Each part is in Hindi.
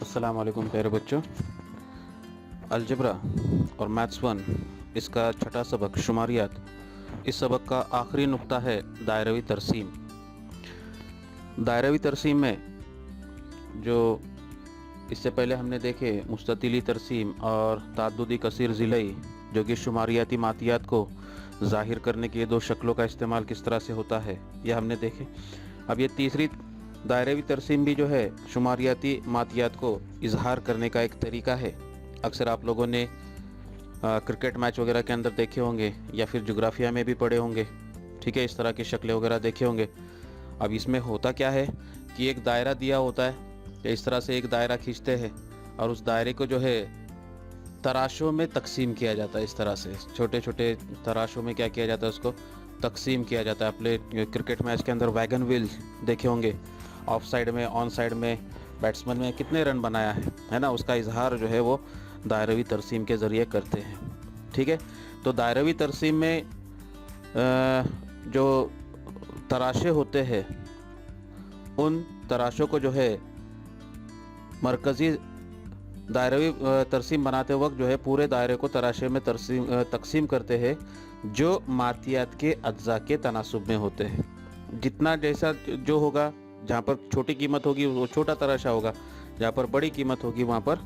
अस्सलाम वालेकुम प्यारे बच्चों। अलजबरा और मैथ्स वन इसका छठा सबक शुमारियात। इस सबक का आखिरी नुक्ता है दायरवी तरसीम। दायरवी तरसीम में जो इससे पहले हमने देखे मुस्ततिली तरसीम और ताद्दुदी कसीर ज़िलई, जो कि शुमारियाती मातियात को ज़ाहिर करने के लिए दो शक्लों का इस्तेमाल किस तरह से होता है, यह हमने देखे। अब ये तीसरी दायरवी तरसीम भी जो है शुमारियाती मातियात को इजहार करने का एक तरीका है। अक्सर आप लोगों ने क्रिकेट मैच वगैरह के अंदर देखे होंगे या फिर जोग्राफिया में भी पढ़े होंगे, ठीक है, इस तरह की शक्लें वगैरह देखे होंगे। अब इसमें होता क्या है कि एक दायरा दिया होता है, इस तरह से एक दायरा खींचते हैं और उस दायरे को जो है तराशों में तकसीम किया जाता है। इस तरह से छोटे छोटे तराशों में क्या किया जाता है, उसको तकसीम किया जाता है। अपने क्रिकेट मैच के अंदर वैगन व्हील देखे होंगे, ऑफ साइड में ऑन साइड में बैट्समैन में कितने रन बनाया है ना, उसका इजहार जो है वो दायरवी तरसीम के ज़रिए करते हैं। ठीक है, तो दायरवी तरसीम में जो तराशे होते हैं, उन तराशों को जो है मरकज़ी दायरवी तरसीम बनाते वक्त जो है पूरे दायरे को तराशे में तकसीम करते हैं जो मातियात के अज्जा के तनासुब में होते हैं। जितना जैसा जो होगा, जहाँ पर छोटी कीमत होगी वो छोटा तराशा होगा, जहाँ पर बड़ी कीमत होगी वहाँ पर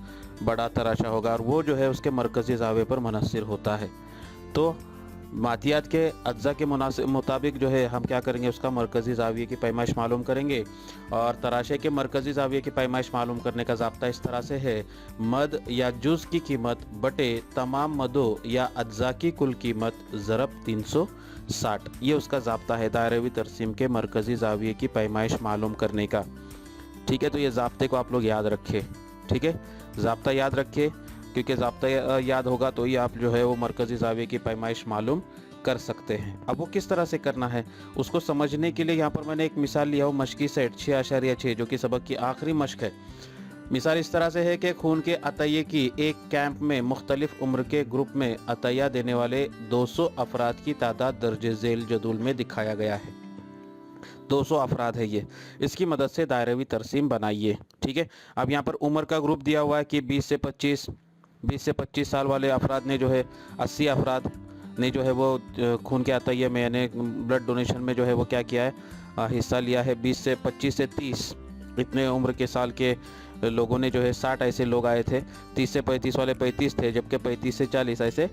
बड़ा तराशा होगा, और वो जो है उसके मरकज़ी ज़ावे पर मुनहसिर होता है। तो मातियात के अज्जा के मुताबिक जो है हम क्या करेंगे, उसका मरकज़ी ज़ाविये की पैमाइश मालूम करेंगे। और तराशे के मरकज़ी ज़ाविये की पैमाइश मालूम करने का ज़ाब्ता इस तरह से है, मद या जुज़ की कीमत बटे तमाम मदों या अज्जा की कुल कीमत ज़रब 360। ये उसका ज़ाब्ता है दायरवी तरसीम के मरकज़ी ज़ाविये की पैमाइश मालूम करने का। ठीक है, तो ये ज़ाब्ते को आप लोग याद रखें। ठीक है, ज़ाब्ता याद रखें, क्योंकि ज़ाब्ता याद होगा तो ही आप जो है वो मरकज़ी ज़ाविये की पैमाइश मालूम कर सकते हैं। अब वो किस तरह से करना है उसको समझने के लिए यहाँ पर मैंने एक मिसाल लिया हो, मशकी सेट 6.6, जो कि सबक की आखिरी मश्क है। मिसाल इस तरह से है कि खून के अतैये की एक कैंप में मुख्तलिफ उम्र के ग्रुप में अतैया देने वाले 200 अफराद की तादाद दर्ज झेल जदूल में दिखाया गया है। 200 अफराद है ये, इसकी मदद से दायरवी तरसीम बनाइए। ठीक है, अब यहाँ पर उम्र का ग्रुप दिया हुआ है कि 20 से 25 साल वाले अफराद ने जो है 80 अफराद ने जो है वो खून के अतैये में यानी ब्लड डोनेशन में जो है वो क्या किया है, हिस्सा लिया है। 20 से 25 से 30 इतने उम्र के साल के लोगों ने जो है 60 ऐसे लोग आए थे। 30 से 35 वाले 35 थे, जबकि 35 से 40 ऐसे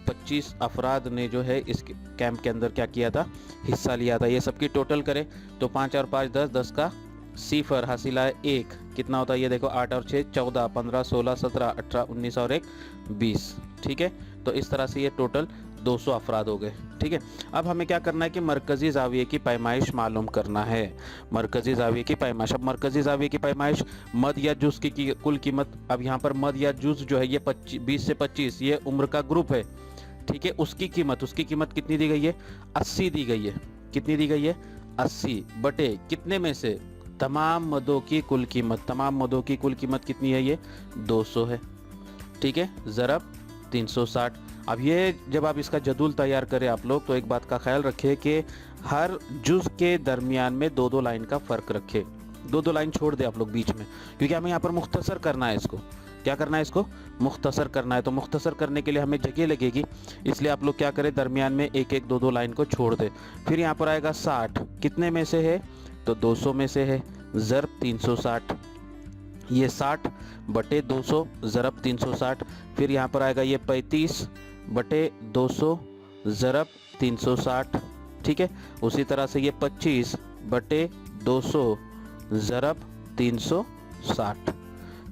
25 अफराद ने जो है इस कैंप के अंदर क्या किया था, हिस्सा लिया था। ये सबकी टोटल करें तो 5 और 5 10, 10 का सिफर हासिल है 1, कितना होता है ये देखो, 8 और 6 14, 15 16 17 18 19 और 1 20। ठीक है, तो इस तरह से ये टोटल 200 अफराद हो गए। ठीक है, अब हमें क्या करना है कि मरकज़ी ज़ाविये की पैमाइश मालूम करना है। मरकज़ी ज़ाविये की पैमाइश, अब मरकज़ी ज़ाविये की पैमाइश मद या जुज़ की कुल कीमत। अब यहाँ पर मद या जुज़ जो है ये 20 से 25 ये उम्र का ग्रुप है। ठीक है, उसकी कीमत कितनी दी गई है, 80 दी गई है। कितनी दी गई है, 80 बटे कितने में से, तमाम मदों की कुल कीमत। तमाम मदों की कुल कीमत कितनी है, ये 200 है। ठीक है, ज़रब 360। अब ये जब आप इसका जदूल तैयार करें आप लोग, तो एक बात का ख्याल रखें कि हर जुज़ के दरमियान में 2-2 लाइन का फ़र्क रखें। 2-2 लाइन छोड़ दें आप लोग बीच में, क्योंकि हमें यहाँ पर मुख्तसर करना है इसको। क्या करना है, इसको मुख्तसर करना है। तो मुख्तसर करने के लिए हमें जगह लगेगी, इसलिए आप लोग क्या करें, दरमियान में 1-1 2-2 लाइन को छोड़ दें। फिर यहाँ पर आएगा 60, कितने में से है, तो 200 में से है, ज़रब 360। ये 60 बटे 200 ज़रब 360। फिर यहाँ पर आएगा ये 35 बटे 200 ज़रब 360। ठीक है, उसी तरह से ये 25 बटे 200 ज़रब 360।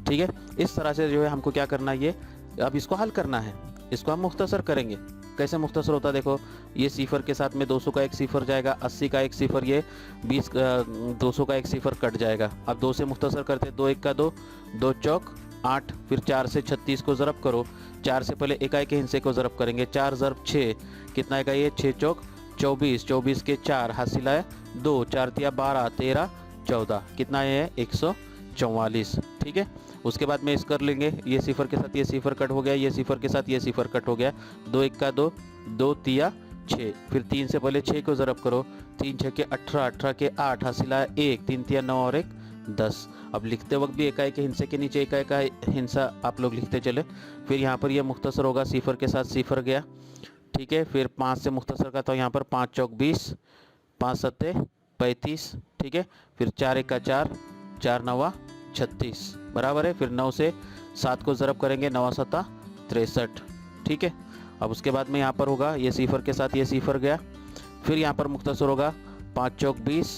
ठीक है, इस तरह से जो है हमको क्या करना है, ये अब इसको हल करना है। इसको हम मुख्तसर करेंगे। कैसे मुख्तसर होता है, देखो ये सिफर के साथ में 200 का एक सिफर जाएगा, 80 का एक सिफर, ये 200 का एक सिफर कट जाएगा। अब 2 से मुख्तसर करते, 2 1 का 2, 2 चौक 8, फिर 4 से 36 को ज़रब करो। 4 से पहले इकाई के हिस्से को ज़रब करेंगे, 4 ज़रब 6 कितना आएगा, ये 6 चौक 24, 24 के 4 हासिल है 2, 4 तिया 12 13 14, कितना है 144। ठीक है, उसके बाद में इस कर लेंगे, ये सिफर के साथ ये सिफर कट हो गया, ये सिफर के साथ ये सिफर कट हो गया। 2 1 का 2, 2 तिया 6, फिर 3 से पहले 6 को ज़रब करो, 3 6 के 18, 18 के 8 हासिल है 1, 3 तिया 9 और 1 10। अब लिखते वक्त भी इकाई के हिंसे के नीचे इकाई का हिंसा आप लोग लिखते चले। फिर यहाँ पर ये मुख्तसर होगा, सिफर के साथ सिफर गया, ठीक है। फिर 5 से मुख्तसर का तो यहाँ पर 5 चौक 20, 5 सत्ते 35, ठीक है। फिर 4 एका 4, 4 नवा 36 बराबर है। फिर 9 से 7 को ज़रब करेंगे, 9 सत्ता 63, ठीक है। अब उसके बाद में यहाँ पर होगा ये सिफर के साथ ये सिफर गया। फिर यहाँ पर मुख्तसर होगा 5 चौक 20,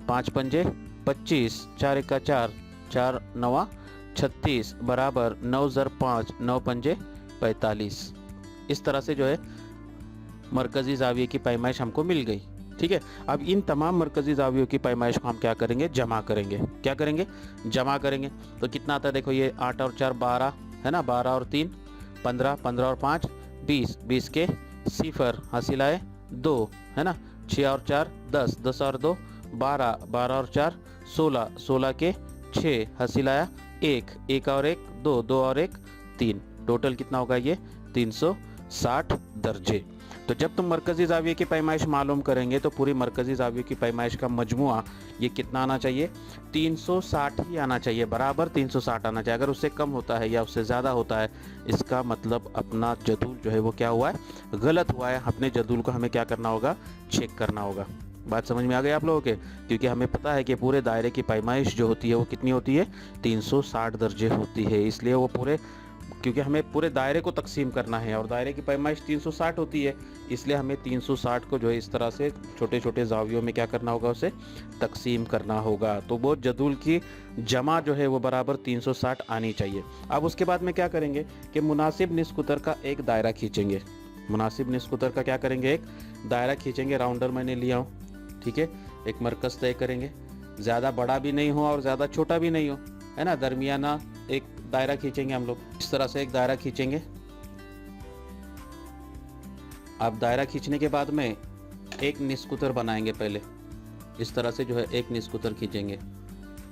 5 पंजे 25, 4 एका 4, 4 नवा 36 बराबर 9 ज़र 5, 9 पंजे 45। इस तरह से जो है मरकज़ी ज़ाविये की पैमाइश हमको मिल गई, ठीक है। अब इन तमाम मरकज़ी ज़ावियों की पैमाइश को हम क्या करेंगे, जमा करेंगे। क्या करेंगे, जमा करेंगे। तो कितना आता है देखो, ये 8 और 4 12 है ना, 12 और 3 15, 15 और 5 20, 20 के सिफर हासिल आए 2 है ना, 6 और 4 10, 10 और 2 12, 12 और 4 16, 16 के 6 हासिल आया 1, 1 और 1 2, 2 और 1 3। टोटल कितना होगा ये 360 दर्जे। तो जब तुम मरकज़ी ज़ाविये की पैमाइश मालूम करेंगे तो पूरी मरकज़ी ज़ाविये की पैमाइश का मजमुआ ये कितना आना चाहिए, 360 ही आना चाहिए, बराबर 360 आना चाहिए। अगर उससे कम होता है या उससे ज़्यादा होता है, इसका मतलब अपना जदूल जो है वो क्या हुआ है, गलत हुआ है। अपने जदूल को हमें क्या करना होगा, चेक करना होगा। बात समझ में आ गई आप लोगों के? क्योंकि हमें पता है कि पूरे दायरे की पैमाइश जो होती है वो कितनी होती है, 360 दर्जे होती है। इसलिए वो क्योंकि हमें पूरे दायरे को तकसीम करना है और दायरे की पैमाइश 360 होती है, इसलिए हमें 360 को जो है इस तरह से छोटे छोटे जावियों में क्या करना होगा, उसे तकसीम करना होगा। तो वो जदूल की जमा जो है वो बराबर 360 आनी चाहिए। अब उसके बाद में क्या करेंगे कि मुनासिब निस्कुतर का एक दायरा खींचेंगे। मुनासिब निस्कुतर का क्या करेंगे, एक दायरा खींचेंगे। राउंडर मैंने लिया हूँ, ठीक है। एक मरकज़ तय करेंगे, ज़्यादा बड़ा भी नहीं हो और ज़्यादा छोटा भी नहीं हो, है ना, दरमियाना एक दायरा खींचेंगे हम लोग। इस तरह से एक दायरा खींचेंगे। अब दायरा खींचने के बाद में एक निस्कुतर बनाएंगे। पहले इस तरह से जो है एक निस्कुतर खींचेंगे।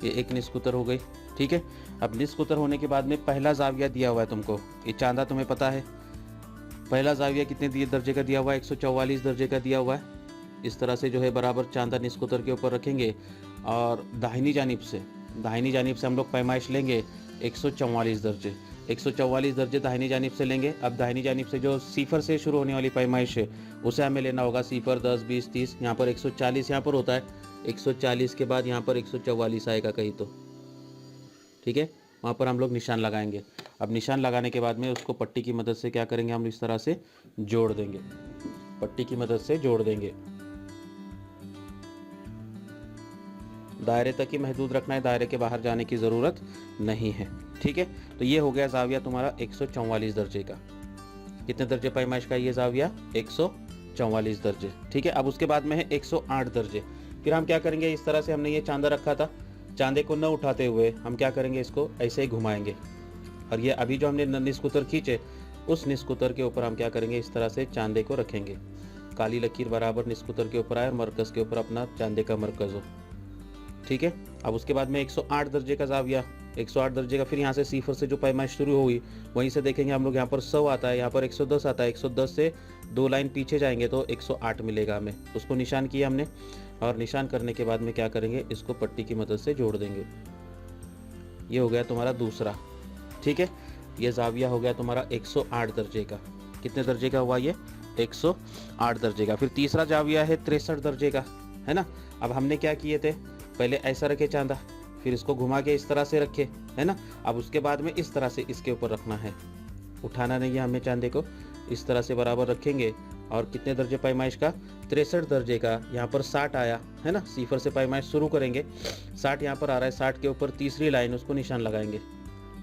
ये एक निस्कुतर हो गई, ठीक है। अब निस्कुतर होने के बाद में पहला जाविया दिया हुआ है तुमको, ये चांदा तुम्हें पता है। पहला जाविया कितने दर्जे का दिया हुआ है, 144 दर्जे का दिया हुआ है। इस तरह से जो है बराबर चांदा निस्कुतर के ऊपर रखेंगे और दाहिनी जानिब से हम लोग पैमाइश लेंगे 144 दर्जे। 144 दर्जे दाहिनी जानिब से लेंगे। अब दाहिनी जानिब से जो सिफर से शुरू होने वाली पैमाइश है उसे हमें लेना होगा, सिफर 10 20 30, यहाँ पर 140 यहाँ पर होता है। 140 के बाद यहाँ पर 144 आएगा कहीं तो, ठीक है। वहाँ पर हम लोग निशान लगाएंगे। अब निशान लगाने के बाद में उसको पट्टी की मदद से क्या करेंगे, हम इस तरह से जोड़ देंगे। पट्टी की मदद से जोड़ देंगे। दायरे तक ही महदूद रखना है, दायरे के बाहर जाने की ज़रूरत नहीं है, ठीक है। तो ये हो गया जाविया तुम्हारा 144 दर्जे का। कितने दर्जे पैमाइश का ये जाविया, 144 दर्जे, ठीक है। अब उसके बाद में है 108 दर्जे। फिर हम क्या करेंगे, इस तरह से हमने ये चांदा रखा था, चांदे को न उठाते हुए हम क्या करेंगे, इसको ऐसे ही घुमाएंगे। और ये अभी जो हमने निस्कुतर खींचे, उस निस्कुतर के ऊपर हम क्या करेंगे, इस तरह से चांदे को रखेंगे। काली लकीर बराबर निस्कुतर के ऊपर आए और मरकज़ के ऊपर अपना चांदे का मरकज़ हो, ठीक है। अब उसके बाद में 108 दर्जे का जाविया, 108 दर्जे का। फिर यहाँ से सिफर से जो पैमाइश शुरू हुई वहीं से देखेंगे हम लोग, यहाँ पर 100 आता है, यहाँ पर 110 आता है। 110 से 2 लाइन पीछे जाएंगे तो 108 मिलेगा हमें। उसको निशान किया हमने और निशान करने के बाद में क्या करेंगे, इसको पट्टी की मदद से जोड़ देंगे। ये हो गया तुम्हारा दूसरा, ठीक है। ये जाविया हो गया तुम्हारा 108 दर्जे का। कितने दर्जे का हुआ ये, 108 दर्जे का। फिर तीसरा जाविया है 63 दर्जे का, है ना। अब हमने क्या किए थे, पहले ऐसा रखे चांदा, फिर इसको घुमा के इस तरह से रखे, है ना। अब उसके बाद में इस तरह से इसके ऊपर रखना है, उठाना नहीं है हमें चांदे को। इस तरह से बराबर रखेंगे। और कितने दर्जे पैमाइश का, 63 दर्जे का। यहाँ पर 60 आया है ना, सिफर से पैमाइश शुरू करेंगे, 60 यहाँ पर आ रहा है। 60 के ऊपर तीसरी लाइन, उसको निशान लगाएंगे।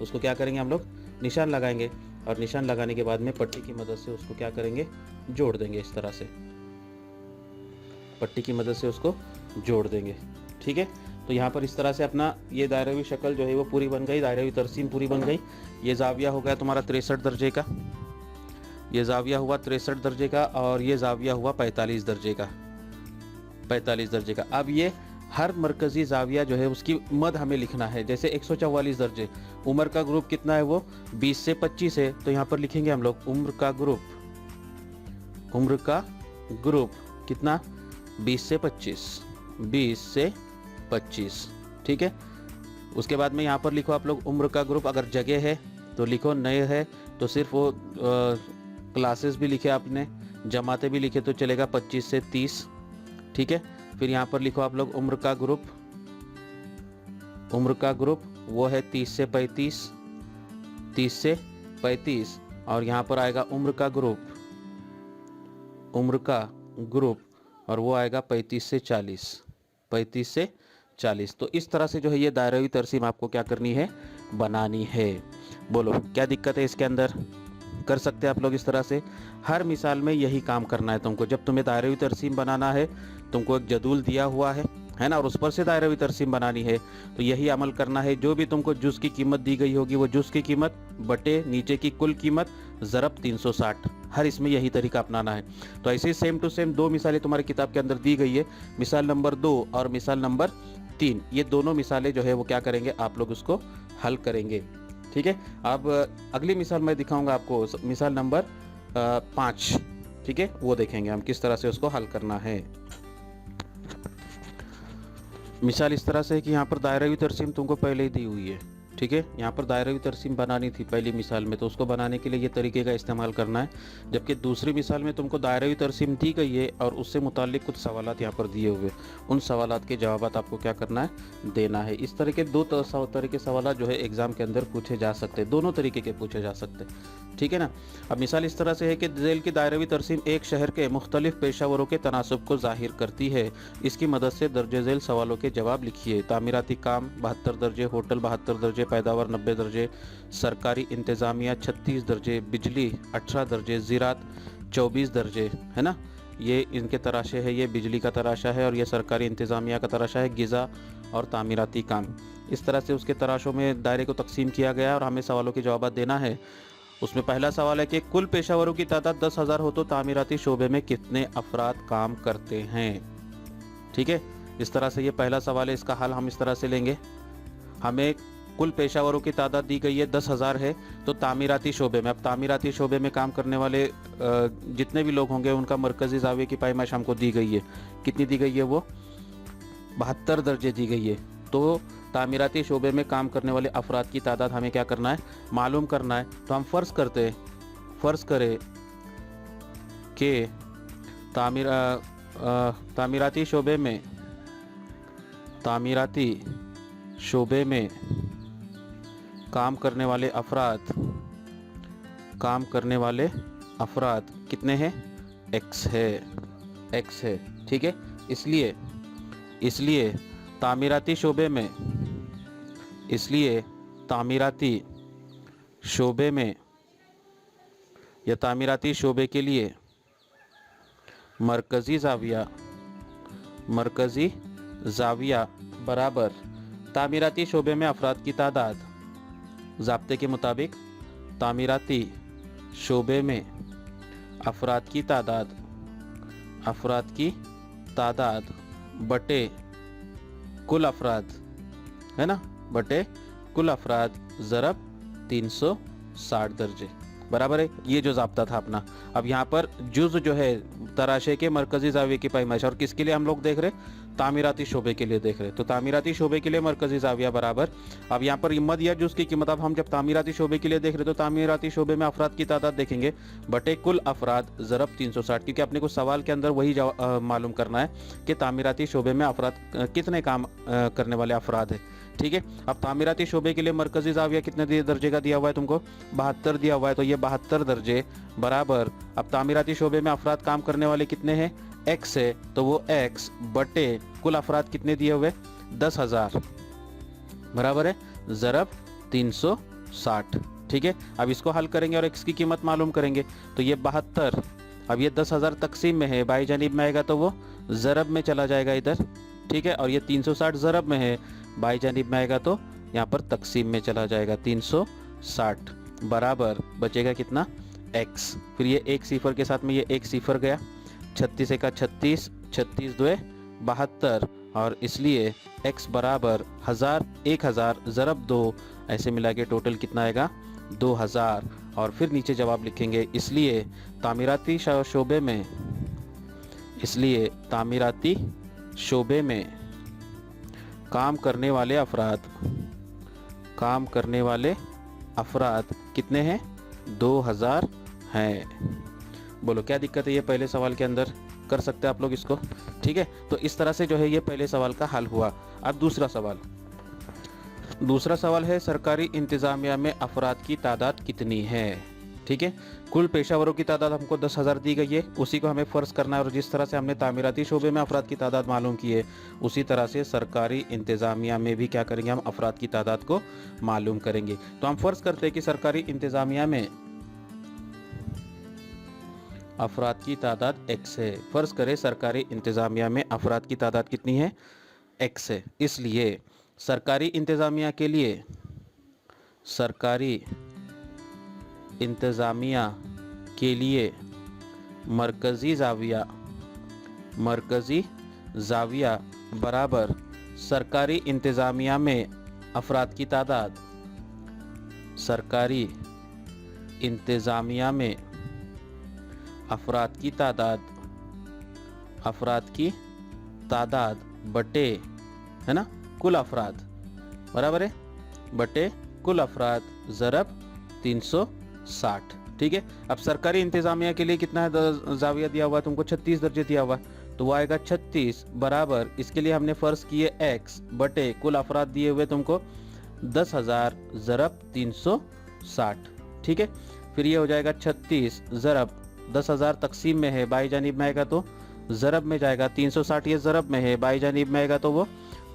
उसको क्या करेंगे हम लोग, निशान लगाएंगे। और निशान लगाने के बाद में पट्टी की मदद से उसको क्या करेंगे, जोड़ देंगे। इस तरह से पट्टी की मदद से उसको जोड़ देंगे, ठीक है। तो यहाँ पर इस तरह से अपना ये दायरवी शक्ल जो है वो पूरी बन गई, दायरवी तरसीम पूरी बन गई। ये जाविया हो गया तुम्हारा 63 दर्जे का, ये जाविया हुआ 63 दर्जे का, और ये जाविया हुआ 45 दर्जे का, 45 दर्जे का। अब ये हर मरकज़ी जाविया जो है उसकी मद हमें लिखना है। जैसे 144 दर्जे, उम्र का ग्रुप कितना है, वो 20 से 25 है। तो यहाँ पर लिखेंगे हम लोग उम्र का ग्रुप कितना, 20 से 25, 20 से 25, ठीक है। उसके बाद में यहाँ पर लिखो आप लोग उम्र का ग्रुप, अगर जगह है तो लिखो, नए है तो सिर्फ वो क्लासेस भी लिखे आपने, जमाते भी लिखे तो चलेगा 25 से 30। ठीक है, फिर यहाँ पर लिखो आप लोग उम्र का ग्रुप, उम्र का ग्रुप वो है 30 से 35, 30 से 35। और यहाँ पर आएगा उम्र का ग्रुप, उम्र का ग्रुप और वो आएगा 35 से 40, 35 से 40। तो इस तरह से जो है ये दायरवी तरसीम आपको क्या करनी है, बनानी है। बोलो क्या दिक्कत है इसके अंदर? कर सकते हैं आप लोग इस तरह से। हर मिसाल में यही काम करना है तुमको। जब तुम्हें दायरवी तरसीम बनाना है, तुमको एक जदूल दिया हुआ है ना, और उस पर से दायरवी तरसीम बनानी है, तो यही अमल करना है। जो भी तुमको जुज़ की कीमत दी गई होगी वो जुज़ की कीमत बटे नीचे की कुल कीमत ज़रब 360, हर इसमें यही तरीका अपनाना है। तो ऐसे ही सेम टू सेम दो मिसालें तुम्हारी किताब के अंदर दी गई है, मिसाल नंबर 2 और मिसाल नंबर 3। ये दोनों मिसालें जो है वो क्या करेंगे, आप लोग उसको हल करेंगे। ठीक है, अब अगली मिसाल मैं दिखाऊंगा आपको, मिसाल नंबर 5। ठीक है, वो देखेंगे हम किस तरह से उसको हल करना है। मिसाल इस तरह से है कि यहाँ पर दायरवी तरसीम तुमको पहले ही दी हुई है। ठीक है, यहाँ पर दायरवी तरसीम बनानी थी पहली मिसाल में, तो उसको बनाने के लिए ये तरीके का इस्तेमाल करना है। जबकि दूसरी मिसाल में तुमको दायरवी तरसीम दी गई है और उससे मुताल्लिक कुछ सवालात यहाँ पर दिए हुए, उन सवालात के जवाबात आपको क्या करना है, देना है। इस तरह के दो तरह के सवालात जो है एग्ज़ाम के अंदर पूछे जा सकते हैं, दोनों तरीके के पूछे जा सकते हैं। ठीक है ना। अब मिसाल इस तरह से है कि झेल की दायरवी तरसीम एक शहर के मुख्तलिफ पेशावरों के तनासुब को जाहिर करती है। इसकी मदद से दर्ज झेल सवालों के जवाब लिखिए। तामीराती काम 72 दर्जे, होटल 72 दर्जे, पैदावार 90 दर्जे, सरकारी इंतज़ामिया 36 दर्जे, बिजली 18 दर्जे, ज़राअत 24 दर्जे, है ना। ये इनके तराशे है, ये बिजली का तराशा है और ये सरकारी इंतज़ामिया का तराशा है, ग़िज़ा और तामीराती काम। इस तरह से उसके तराशों में दायरे को तकसीम किया गया और हमें सवालों के जवाब देना है। उसमें पहला सवाल है कि कुल पेशावरों की तादाद 10,000 हो तो तामीराती शोबे में कितने अफराद काम करते हैं। ठीक है, इस तरह से ये पहला सवाल है। इसका हल हम इस तरह से लेंगे, हमें कुल पेशावरों की तादाद दी गई है 10,000 है, तो तामीराती शोबे में, अब तामीराती शोबे में काम करने वाले जितने भी लोग होंगे उनका मरकज़ी ज़ाविये की पैमाइश हमको दी गई है। कितनी दी गई है? वो 72 दर्जे दी गई है। तो तामीराती शोबे में काम करने वाले अफराद की तादाद हमें क्या करना है, मालूम करना है। तो हम फ़र्ज़ करें कि तामीराती शोबे में काम करने वाले अफराद कितने हैं? एक्स है। ठीक है, इसलिए तामीराती शोबे के लिए मरकज़ी ज़ाविया बराबर तामीराती शोबे में अफराद की तादाद। ज़ाब्ते के मुताबिक तामीराती शोबे में अफराद की तादाद बटे कुल अफराद, है ना, बटे कुल अफराद ज़रब 360 दर्जे बराबर है। ये जो ज़ाब्ता था अपना। अब यहाँ पर जुज़ जो है तराशे के मरकज़ी ज़ाविये की पैमाइश, और किसके लिए हम लोग देख रहे? तामीराती शोबे के लिए देख रहे। तो तामीराती शोबे के लिए मरकज़ी ज़ाविया बराबर, अब यहाँ पर मद या जुज़ की कीमत, अब हम जब तामीराती शोबे के लिए देख रहे तो तामीराती शोबे में अफराद की तादाद देखेंगे बटे कुल अफराद ज़रब 360, क्योंकि अपने को सवाल के अंदर वही मालूम करना है कि तामीराती शोबे में अफराद कितने काम करने वाले अफराद है। ठीक है, अब तामीराती शोबे के लिए मरकज़ी ज़ाविया कितने दर्जे का दिया हुआ है तुमको? 72 दिया हुआ है। तो ये 72 दर्जे बराबर, अब तामीराती शोबे में अफराद काम करने वाले कितने हैं? एक्स है, तो वो एक्स बटे कुल अफराद कितने दिए हुए? 10,000 बराबर है ज़रब 360। ठीक है, अब इसको हल करेंगे और एक्स की कीमत मालूम करेंगे। तो ये 72, अब ये 10,000 तकसीम में है, बाई जानिब में आएगा तो वो ज़रब में चला जाएगा इधर। ठीक है, और ये 360 ज़रब में है, बाई जानिब में आएगा तो यहाँ पर तकसीम में चला जाएगा 360 बराबर बचेगा कितना? एक्स। फिर ये एक सिफर के साथ में ये एक सिफर गया, 36 का 36, 36 2 72, और इसलिए x बराबर 1000 ज़रब 2, ऐसे मिला के टोटल कितना आएगा? 2000। और फिर नीचे जवाब लिखेंगे। इसलिए तामीराती शोबे में काम करने वाले अफराद काम करने वाले अफराद कितने हैं? 2000 हैं। बोलो क्या दिक्कत है ये पहले सवाल के अंदर? कर सकते हैं आप लोग इसको, ठीक है। तो इस तरह से जो है ये पहले सवाल का हल हुआ। अब दूसरा सवाल है सरकारी इंतज़ामिया में अफराद की तादाद कितनी है? ठीक है, कुल पेशावरों की तादाद हमको 10,000 दी गई है, उसी को हमें फ़र्ज करना है। और जिस तरह से हमने तामीराती शोबे में अफराद की तादाद मालूम की है, उसी तरह से सरकारी इंतज़ामिया में भी क्या करेंगे, हम अफराद की तादाद को मालूम करेंगे। तो हम फ़र्ज़ करते हैं कि सरकारी इंतज़ामिया में अफराद की तादाद x है। फ़र्ज़ करें सरकारी इंतज़ामिया में अफराद की तादाद कितनी है? x है। इसलिए सरकारी इंतज़ामिया के लिए मरकज़ी ज़ाविया बराबर सरकारी इंतज़ामिया में अफराद की तादाद, सरकारी इंतज़ामिया में अफराद की तादाद बटे, है ना, कुल अफराद बराबर है बटे कुल अफराद ज़रब 360। ठीक है। अब सरकारी इंतज़ामिया के लिए कितना है ज़ाविया दिया हुआ, तुमको 36 दर्जे दिया हुआ, तो वो आएगा 36 बराबर, इसके लिए हमने फ़र्ज़ किए x बटे कुल अफराद दिए हुए तुमको 10,000 ज़रब 360। ठीक है। फिर ये हो जाएगा 36 ज़रब 10,000 तकसीम में है, बाई जानिब में आएगा तो ज़रब में जाएगा, 360 ये ज़रब में है, बाई जानिब में आएगा तो वो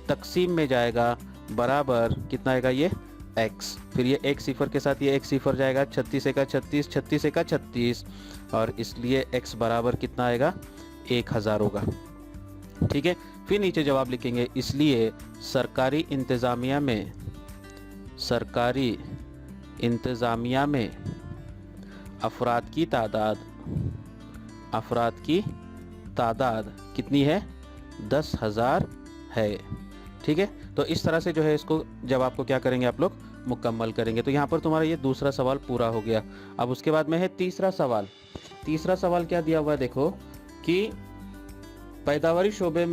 तकसीम में जाएगा, बराबर कितना आएगा ये x। फिर ये एक सिफर के साथ ये एक सिफर जाएगा, 36 एका 36, 36 एका 36, और इसलिए x बराबर कितना आएगा 1000 होगा। ठीक है। फिर नीचे जवाब लिखेंगे, इसलिए सरकारी इंतज़ामिया में अफराद की तादाद कितनी है? 10,000 है। ठीक है। तो इस तरह से जो है इसको जवाब को क्या करेंगे आप लोग, मुकम्मल करेंगे। तो यहाँ पर तुम्हारा ये दूसरा सवाल पूरा हो गया। अब उसके बाद में है तीसरा सवाल। तीसरा सवाल क्या दिया हुआ है देखो कि पैदावारी शोबे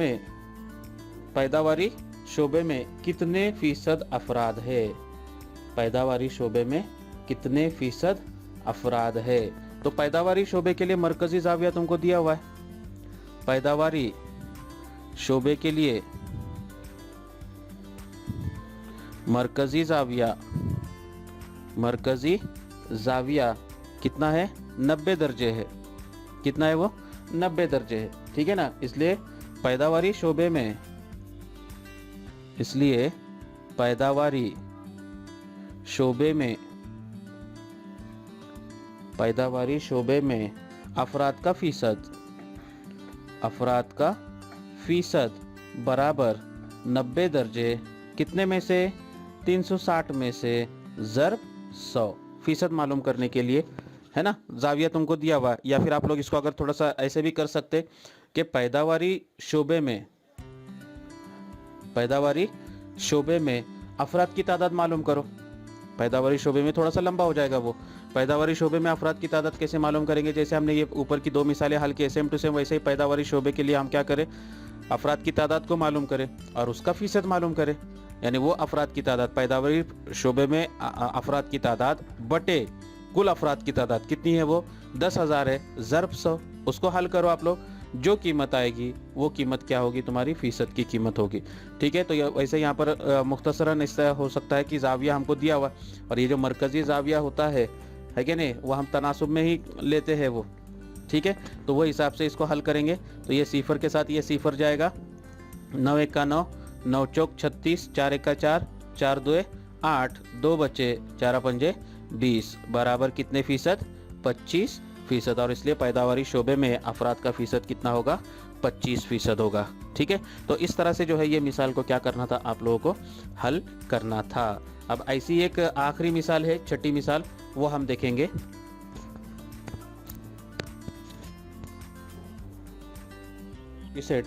में कितने फीसद अफराद है, पैदावारी शोबे में कितने फीसद अफराद है। तो पैदावारी शोबे के लिए मरकजी ज़ाविया तुमको दिया हुआ है, पैदावारी शोबे के लिए मरकजी ज़ाविया कितना है? 90 दर्जे है। कितना है वो? 90 दर्जे है। ठीक है ना। इसलिए पैदावारी शोबे में अफराद का फीसद बराबर 90 दर्जे कितने में से? 360 में से ज़रब 100। फीसद मालूम करने के लिए, है ना, ज़ाविया तुमको दिया हुआ। या फिर आप लोग इसको अगर थोड़ा सा ऐसे भी कर सकते कि पैदावारी शोबे में अफराद की तादाद मालूम करो। पैदावारी शोबे में थोड़ा सा लंबा हो जाएगा वो। पैदावारी शोबे में अफराद की तादाद कैसे मालूम करेंगे? जैसे हमने ये ऊपर की 2 मिसालें हल की सेम टू सेम, वैसे ही पैदावारी शोबे के लिए हम क्या करें, अफराद की तादाद को मालूम करें और उसका फीसद मालूम करें। यानी वो अफराद की तादाद, पैदावारी शोबे में अफराद की तादाद बटे कुल अफराद की तादाद कितनी है? वो 10,000 है, ज़रब 100। उसको हल करो आप लोग, जो कीमत आएगी वो कीमत क्या होगी? तुम्हारी फीसद की कीमत होगी। ठीक है। तो वैसे यहाँ पर मुख्तसरन इस तरह हो सकता है कि ज़ाविया हमको दिया हुआ, और ये जो मरकज़ी ज़ाविया होता है कि नहीं, वो हम तनासुब में ही लेते हैं वो। ठीक है। तो वो हिसाब से इसको हल करेंगे। तो ये सिफर के साथ ये सिफर जाएगा, 9 एका 9, 9 चौक 36, 4 एका 4, 4 2 8, 2 बचे 4 पंजे 20, बराबर कितने फीसद? 25%। और इसलिए पैदावारी शोबे में अफराद का फीसद कितना होगा? 25% होगा। ठीक है। तो इस तरह से जो है ये मिसाल को क्या करना था, आप लोगों को हल करना था। अब ऐसी एक आखिरी मिसाल है, छठी मिसाल, वो हम देखेंगे। सेट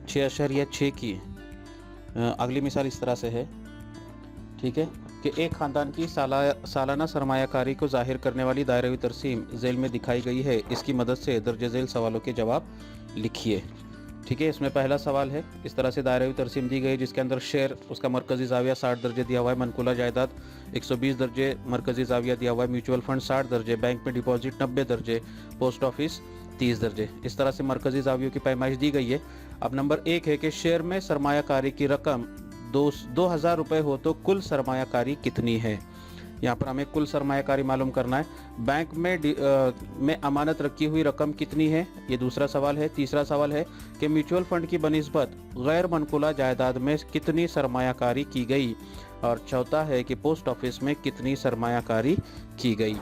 6.6 की अगली मिसाल इस तरह से है। ठीक है कि एक ख़ानदान की सालाना सरमायाकारी को जाहिर करने वाली दायरवी तरसीम झेल में दिखाई गई है। इसकी मदद से दर्ज झेल सवालों के जवाब लिखिए। ठीक है, इसमें पहला सवाल है, इस तरह से दायरवी तरसीम दी गई जिसके अंदर शेयर उसका मरकजी जाविया 60 दर्जे दिया हुआ है, मनकुला जायदाद 120 दर्जे मरकजी जाविया दिया हुआ है, म्यूचुअल फंड 60 दर्जे, बैंक में डिपॉजिट 90 दर्जे, पोस्ट ऑफिस 30 दर्जे। इस तरह से मरकजी जावियों की पैमाइश दी गई है। अब नंबर 1 है कि शेयर में सरमायाकारी की रकम 2000 रुपये हो तो कुल सरमायाकारी कितनी है। यहाँ पर हमें कुल सरमायाकारी मालूम करना है। बैंक में अमानत रखी हुई रकम कितनी है, ये दूसरा सवाल है। तीसरा सवाल है कि म्यूचुअल फंड की बनिस्बत गैर मनकुला जायदाद में कितनी सरमायाकारी की गई, और चौथा है कि पोस्ट ऑफिस में कितनी सरमायाकारी की गई।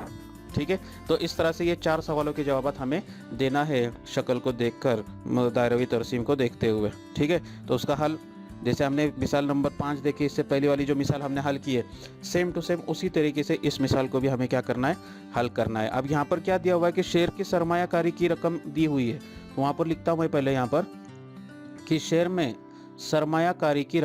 ठीक है, तो इस तरह से ये 4 सवालों के जवाब हमें देना है शक्ल को देखकर, दायरवी तरसीम को देखते हुए। ठीक है, तो उसका हल जैसे हमने मिसाल नंबर 5 देखी, इससे पहले वाली जो मिसाल हमने हल की है, सेम टू सेम उसी तरीके से इस मिसाल को भी हमें क्या करना है, हल करना है। अब यहाँ पर क्या दिया हुआ है कि शेयर की सरमायाकारी की रकम दी हुई है, तो वहाँ पर लिखता हूँ मैं पहले यहाँ पर कि शेयर में सरमायाकारी की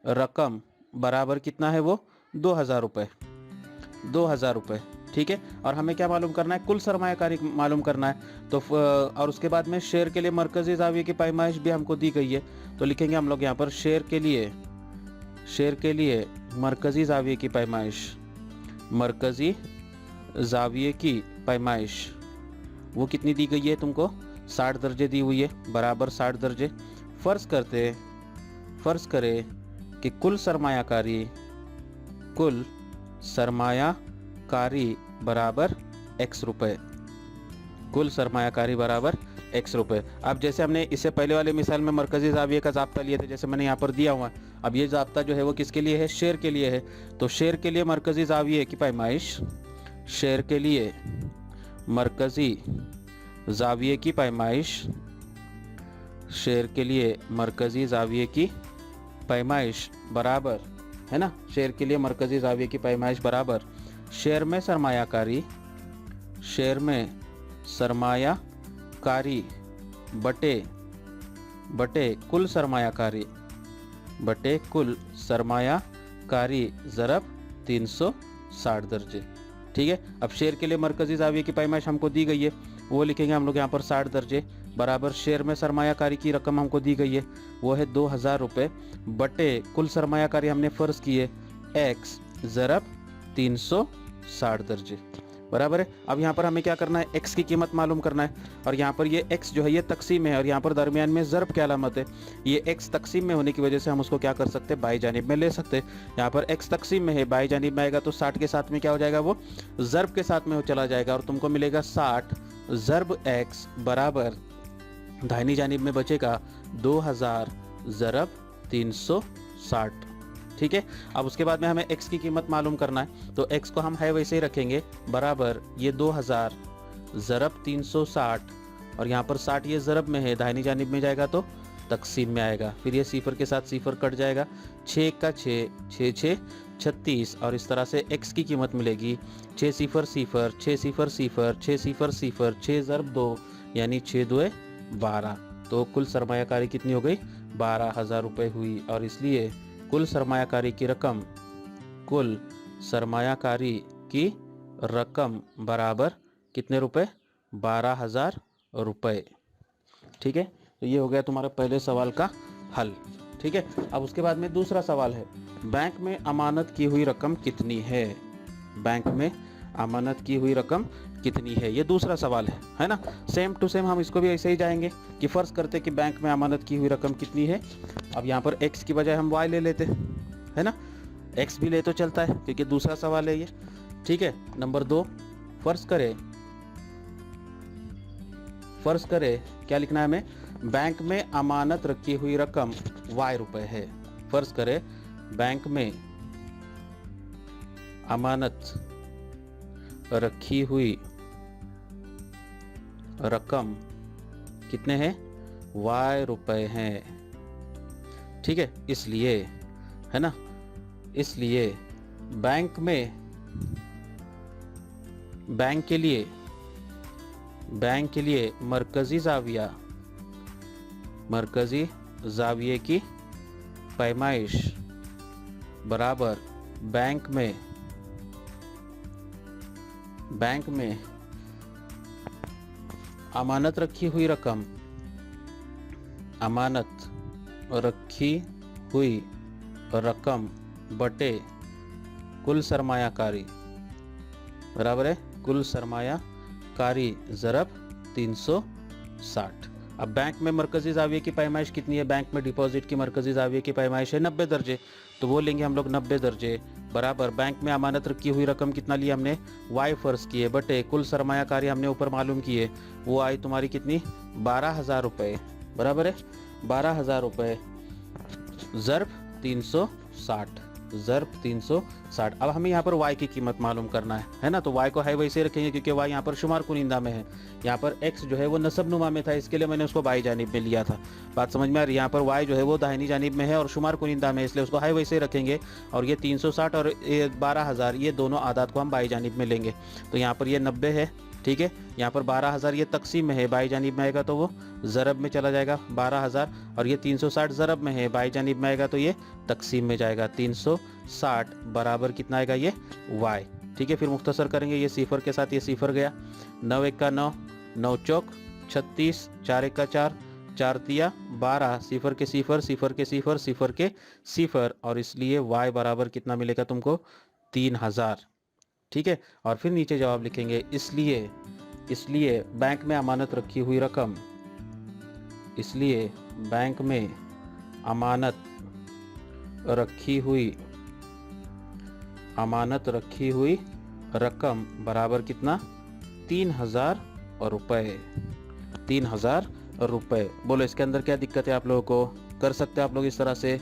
रकम बराबर कितना है, वो 2000 रुपये। 2000 रुपये, ठीक है। और हमें क्या मालूम करना है, कुल सरमायाकारी मालूम करना है। तो और उसके बाद में शेयर के लिए मरकजी जाविये की पैमाइश भी हमको दी गई है, तो लिखेंगे हम लोग यहाँ पर शेयर के लिए मरकजी जाविये की पैमाइश वो कितनी दी गई है तुमको, 60 दर्जे दी हुई है, बराबर 60 दर्जे। फर्ज करें कि कुल सरमायाकारी बराबर x रुपए, कुल सरमायाकारी बराबर x रुपए। अब जैसे हमने इससे पहले वाले मिसाल में मरकजी जाविये का जाब्ता लिए थे, जैसे मैंने यहाँ पर दिया हुआ है, अब ये जाब्ता जो है वो किसके लिए है, शेयर के लिए है। तो शेयर के लिए मरकजी जाविये की पैमाइश, शेयर के लिए मरकजी जाविये की पैमाइश बराबर है ना, शेयर के लिए मरकजी जाविये की पैमाइश बराबर शेयर में सरमायाकारी बटे कुल सरमायाकारी ज़रब 360 दर्जे। ठीक है, अब शेयर के लिए मरकजी जाविये की पैमाइश हमको दी गई है, वो लिखेंगे हम लोग यहाँ पर 60 दर्जे, बराबर शेयर में सरमायाकारी की रकम हमको दी गई है, वो है 2000 रुपये, बटे कुल सरमायाकारी हमने फ़र्ज की है x ज़रब 360 दर्जे, बराबर है। अब यहाँ पर हमें क्या करना है, x की कीमत मालूम करना है, और यहाँ पर ये x जो है ये तकसीम है, और यहाँ पर दरमियान में ज़रब की अलामत है। ये x तकसीम में होने की वजह से हम उसको क्या कर सकते हैं, बाई जानिब में ले सकते हैं। यहाँ पर x तकसीम में है, बाई जानिब में आएगा तो 60 के साथ में क्या हो जाएगा, वो ज़रब के साथ में हो चला जाएगा, और तुमको मिलेगा 60 ज़रब x बराबर दाहिनी जानिब में बचेगा 2000 ज़रब 360। ठीक है, अब उसके बाद में हमें x की कीमत मालूम करना है, तो x को हम है वैसे ही रखेंगे, बराबर ये 2000 ज़रब 360, और यहाँ पर 60 ये ज़रब में है, दाहिनी जानिब में जाएगा तो तकसीम में आएगा, फिर ये सिफर के साथ सिफर कट जाएगा, 6 का 6, 6 6 36, और इस तरह से x की कीमत मिलेगी 6 सिफर सिफर 6 सिफर सिफर 6 सिफर सिफर 6 ज़रब 2 यानी 6 2 12। तो कुल सरमायाकारी कितनी हो गई, 12,000 रुपये हुई, और इसलिए कुल सरमायाकारी की रकम बराबर कितने रुपए, 12,000 रुपये। ठीक है, तो ये हो गया तुम्हारा पहले सवाल का हल। ठीक है, अब उसके बाद में दूसरा सवाल है, बैंक में अमानत की हुई रकम कितनी है, बैंक में अमानत की हुई रकम कितनी है, ये दूसरा सवाल है ना। सेम टू सेम हम इसको भी ऐसे ही जाएंगे कि फ़र्ज़ करते कि बैंक में अमानत की हुई रकम कितनी है। अब यहाँ पर x की बजाय हम y ले लेते है ना, x भी ले तो चलता है क्योंकि दूसरा सवाल है ये। ठीक है, नंबर 2, फ़र्ज़ करें क्या लिखना है हमें, बैंक में अमानत रखी हुई रकम y रुपये है। फ़र्ज़ करें बैंक में अमानत रखी हुई रकम कितने हैं, y रुपये हैं। ठीक है, इसलिए है ना, इसलिए बैंक के लिए मरकजी जाविये की पैमाइश बराबर बैंक में अमानत रखी हुई रकम, अमानत रखी हुई रकम बटे कुल सरमायाकारी बराबर है कुल सरमायाकारी ज़रब 360। अब बैंक में मरकज़ी ज़ाविये की पैमाइश कितनी है? बैंक में डिपॉजिट की मरकज़ी ज़ाविये की पैमाइश है 90 दर्जे, तो वो लेंगे हम लोग 90 दर्जे बराबर बैंक में अमानत रखी हुई रकम कितना लिया हमने y फर्ज किए बटे कुल सरमायाकारी हमने ऊपर मालूम किए, वो आई तुम्हारी कितनी 12,000 रुपये बराबर है 12,000 रुपये ज़रब 360 ज़रब 360। अब हमें यहाँ पर y की कीमत मालूम करना है ना, तो y को हाई वैसे रखेंगे क्योंकि y यहाँ पर शुमार कुनिंदा में है, यहाँ पर x जो है वो नसब नुमा में था, इसके लिए मैंने उसको बाई जानिब में लिया था। बात समझ में आ रही है? यहाँ पर y जो है वो दाहिनी जानिब में है और शुमार कुनिंदा में, इसलिए उसको हाई वैसे रखेंगे और ये 360 और 12,000 ये दोनों आदात को हम बाई जानिब में लेंगे। तो यहाँ पर ये 90 है, ठीक है, यहाँ पर 12,000 ये तकसीम में है, बाई जानिब में आएगा तो वो ज़रब में चला जाएगा 12,000, और ये 360 ज़रब में है, बाई जानिब में आएगा तो ये तकसीम में जाएगा 360 बराबर कितना आएगा ये y, ठीक है। फिर मुख्तसर करेंगे, ये सिफर के साथ ये सिफर गया, 9 एक का 9, 9 चौक 36, 4 एक का 4, 4 तिया 12, सिफर के सिफर, सिफर के सिफर, सिफर के सिफर, और इसलिए y बराबर कितना मिलेगा तुमको 3,000, ठीक है। और फिर नीचे जवाब लिखेंगे, इसलिए बैंक में अमानत रखी हुई रकम, इसलिए बैंक में अमानत रखी हुई रकम बराबर कितना 3,000 रुपये 3,000 रुपये। बोलो इसके अंदर क्या दिक्कत है? आप लोगों को कर सकते हैं आप लोग इस तरह से,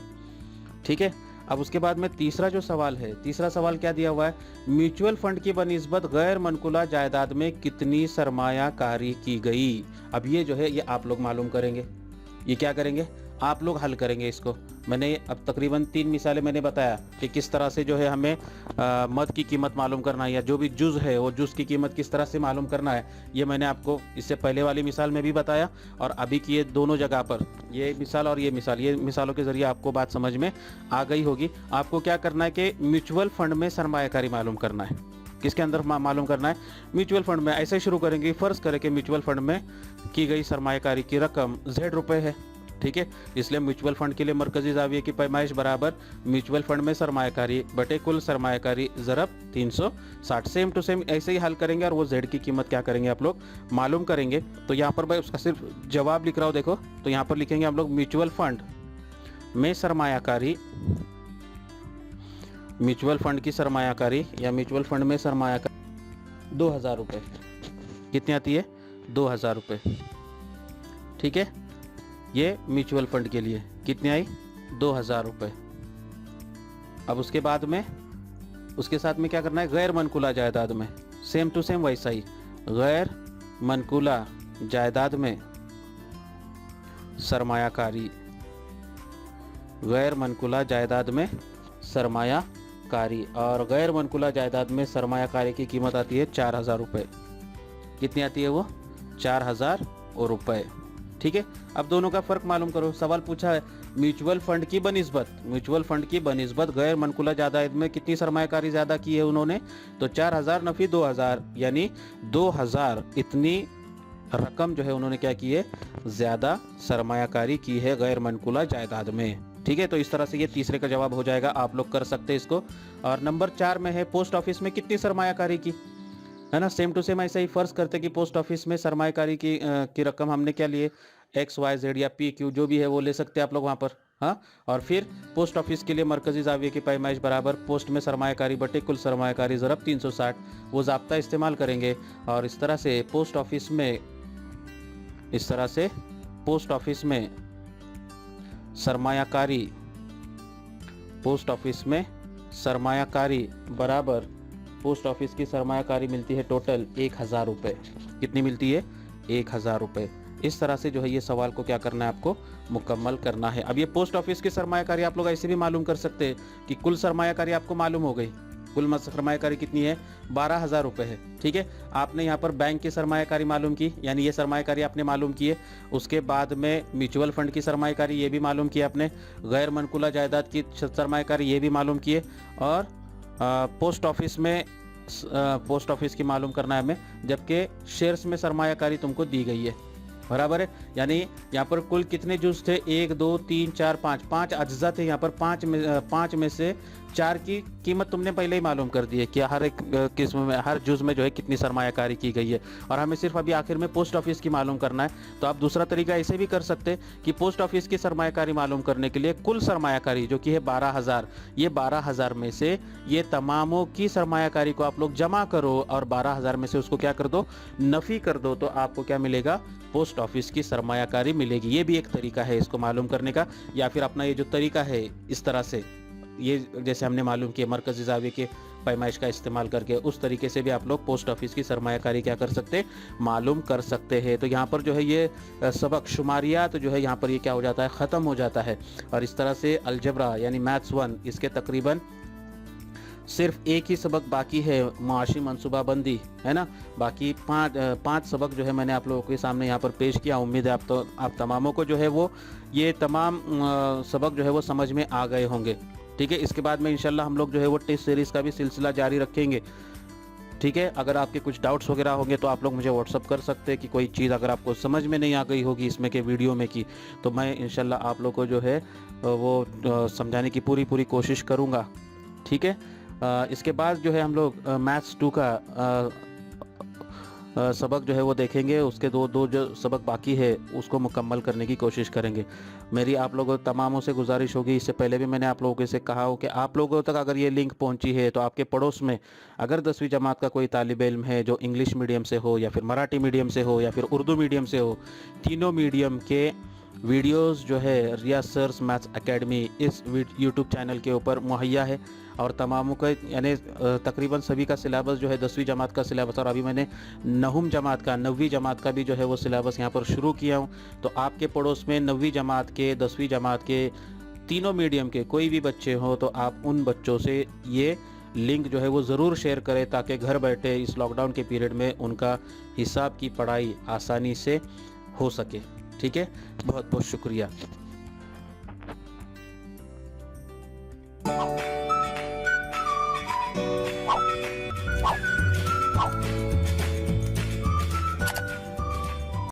ठीक है। अब उसके बाद में तीसरा जो सवाल है, तीसरा सवाल क्या दिया हुआ है? म्यूचुअल फंड की बनिस्बत गैर मनकुला जायदाद में कितनी सरमायाकारी की गई। अब ये जो है ये आप लोग मालूम करेंगे, ये क्या करेंगे आप लोग हल करेंगे इसको। मैंने अब तकरीबन 3 मिसालें मैंने बताया कि किस तरह से जो है हमें मद की कीमत मालूम करना है, या जो भी जुज़ है वो जुज़ की कीमत किस तरह से मालूम करना है, ये मैंने आपको इससे पहले वाली मिसाल में भी बताया, और अभी की ये दोनों जगह पर ये मिसाल और ये मिसाल, ये मिसालों के ज़रिए आपको बात समझ में आ गई होगी। आपको क्या करना है कि म्यूचुअल फंड में सरमायाकारी मालूम करना है। किसके अंदर मालूम करना है? म्यूचुअल फंड में। ऐसे शुरू करेंगे, फ़र्ज़ करें कि म्यूचुअल फंड में की गई सरमायाकारी की रकम Z रुपये है, ठीक है। इसलिए म्यूचुअल फंड के लिए मरकजी ज़ाविये की पैमाइश बराबर म्यूचुअल फंड में सरमायाकारी बटे कुल सरमायाकारी ज़रब 360। सेम टू सेम ऐसे ही हल करेंगे और वो Z की कीमत क्या करेंगे आप लोग मालूम करेंगे। तो यहाँ पर भाई उसका सिर्फ जवाब लिख रहा हूँ, देखो, तो यहाँ पर लिखेंगे हम लोग म्यूचुअल फंड में सरमायाकारी, म्यूचुअल फंड की सरमायाकारी या म्यूचुअल फंड में सरमायाकारी 2,000 रुपये। कितनी आती है? 2,000 रुपये, ठीक है। ये म्यूचुअल फंड के लिए कितनी आई? 2,000 रुपये। अब उसके बाद में उसके साथ में क्या करना है? गैर मनकुला जायदाद में सेम टू सेम वैसा ही, गैर मनकुला जायदाद में सरमायाकारी, गैर मनकुला जायदाद में सरमायाकारी, और गैर मनकुला जायदाद में सरमायाकारी की कीमत आती है 4,000 रुपये। कितनी आती है वो? 4,000 रुपये, ठीक है। अब दोनों का फ़र्क मालूम करो। सवाल पूछा है म्यूचुअल फंड की बनिस्बत, म्यूचुअल फंड की बनिस्बत गैर मनकुला जायदाद में कितनी सरमायाकारी ज़्यादा की है उन्होंने, तो 4,000 नफी 2,000, यानी 2,000 इतनी रकम जो है उन्होंने क्या की है? ज़्यादा सरमायाकारी की है गैर मनकुला जायदाद में, ठीक है। तो इस तरह से ये तीसरे का जवाब हो जाएगा, आप लोग कर सकते हैं इसको। और नंबर 4 में है पोस्ट ऑफिस में कितनी सरमायाकारी की, है ना। सेम टू सेम ऐसा ही फ़र्ज़ करते कि पोस्ट ऑफिस में सरमायाकारी की रकम हमने क्या लिए, XYZ या PQ जो भी है वो ले सकते हैं आप लोग वहाँ पर, हाँ। और फिर पोस्ट ऑफिस के लिए मरकजी ज़ाविये की पैमाइश बराबर पोस्ट में सरमायाकारी बटे कुल सरमायाकारी ज़रब 360, वो ज़ाब्ता इस्तेमाल करेंगे। और इस तरह से पोस्ट ऑफिस में, इस तरह से पोस्ट ऑफिस में सरमायाकारी, पोस्ट ऑफिस में सरमायाकारी बराबर पोस्ट ऑफिस की सरमायाकारी मिलती है टोटल 1,000 रुपये। कितनी मिलती है? 1,000 रुपये। इस तरह से जो है ये सवाल को क्या करना है आपको मुकम्मल करना है। अब ये पोस्ट ऑफिस की सरमायाकारी आप लोग ऐसे भी मालूम कर सकते हैं कि कुल सरमायाकारी आपको मालूम हो गई, कुल सरमायाकारी कितनी है? 12,000 रुपये है, ठीक है। आपने यहाँ पर बैंक की सरमायाकारी मालूम की, यानी ये सरमायाकारी आपने मालूम की है। उसके बाद में म्यूचुअल फंड की सरमायाकारी ये भी मालूम की आपने, गैर मनकुला जायदाद की सरमायाकारी ये भी मालूम की है, और पोस्ट ऑफिस में पोस्ट ऑफिस की मालूम करना है हमें, जबकि शेयर्स में सरमायाकारी तुमको दी गई है। बराबर है, यानी यहाँ पर कुल कितने जुज थे, 1 2 3 4 5, 5 अज्जा थे यहाँ पर। पाँच में से 4 की कीमत तुमने पहले ही मालूम कर दी है कि हर एक किस्म में, हर जुज में जो है कितनी सरमायाकारी की गई है, और हमें सिर्फ अभी आखिर में पोस्ट ऑफिस की मालूम करना है। तो आप दूसरा तरीका ऐसे भी कर सकते कि पोस्ट ऑफिस की सरमायाकारी मालूम करने के लिए कुल सरमायाकारी जो कि है 12,000, ये 12,000 में से ये तमामों की सरमायाकारी को आप लोग जमा करो और 12,000 में से उसको क्या कर दो, नफ़ी कर दो, तो आपको क्या मिलेगा, पोस्ट ऑफिस की सरमायाकारी मिलेगी। ये भी एक तरीका है इसको मालूम करने का। या फिर अपना ये जो तरीका है इस तरह से, ये जैसे हमने मालूम किया मरकज़ी ज़ाविये के पैमाइश का इस्तेमाल करके, उस तरीके से भी आप लोग पोस्ट ऑफिस की सरमायाकारी क्या कर सकते, मालूम कर सकते हैं। तो यहाँ पर जो है ये सबक शुमारियात जो है यहाँ पर ये क्या हो जाता है, ख़त्म हो जाता है। और इस तरह से अलजबरा यानी मैथ्स 1 इसके तकरीबन सिर्फ एक ही सबक बाकी है, मुआशी मनसूबाबंदी, है ना। बाकी पाँच सबक जो है मैंने आप लोगों के सामने यहाँ पर पेश किया। उम्मीद है आप तमामों को जो है वो ये तमाम सबक जो है वो समझ में आ गए होंगे। ठीक है, इसके बाद में इंशाल्लाह हम लोग जो है वो टेस्ट सीरीज़ का भी सिलसिला जारी रखेंगे। ठीक है, अगर आपके कुछ डाउट्स वगैरह होंगे तो आप लोग मुझे व्हाट्सअप कर सकते हैं कि कोई चीज़ अगर आपको समझ में नहीं आ गई होगी इसमें के वीडियो में की, तो मैं इंशाल्लाह आप लोग को जो है वो समझाने की पूरी कोशिश करूँगा। ठीक है, इसके बाद जो है हम लोग मैथ्स 2 का सबक जो है वो देखेंगे। उसके दो जो सबक बाकी है उसको मुकम्मल करने की कोशिश करेंगे। मेरी आप लोगों तमामों से गुजारिश होगी, इससे पहले भी मैंने आप लोगों से कहा हो कि आप लोगों तक अगर ये लिंक पहुंची है तो आपके पड़ोस में अगर 10वीं जमात का कोई तालिब इल्म है जो इंग्लिश मीडियम से हो या फिर मराठी मीडियम से हो या फिर उर्दू मीडियम से हो, तीनों मीडियम के वीडियोस जो है रियाज सर्स मैथ्स एकेडमी इस यूट्यूब चैनल के ऊपर मुहैया है। और तमामों का यानी तकरीबन सभी का सिलेबस जो है 10वीं जमात का सिलेबस, और अभी मैंने 9वीं जमात का भी जो है वो सिलेबस यहाँ पर शुरू किया हूँ। तो आपके पड़ोस में 9वीं जमात के, 10वीं जमात के, तीनों मीडियम के कोई भी बच्चे हो तो आप उन बच्चों से ये लिंक जो है वो ज़रूर शेयर करें ताकि घर बैठे इस लॉकडाउन के पीरियड में उनका हिसाब की पढ़ाई आसानी से हो सके। ठीक है, बहुत बहुत शुक्रिया।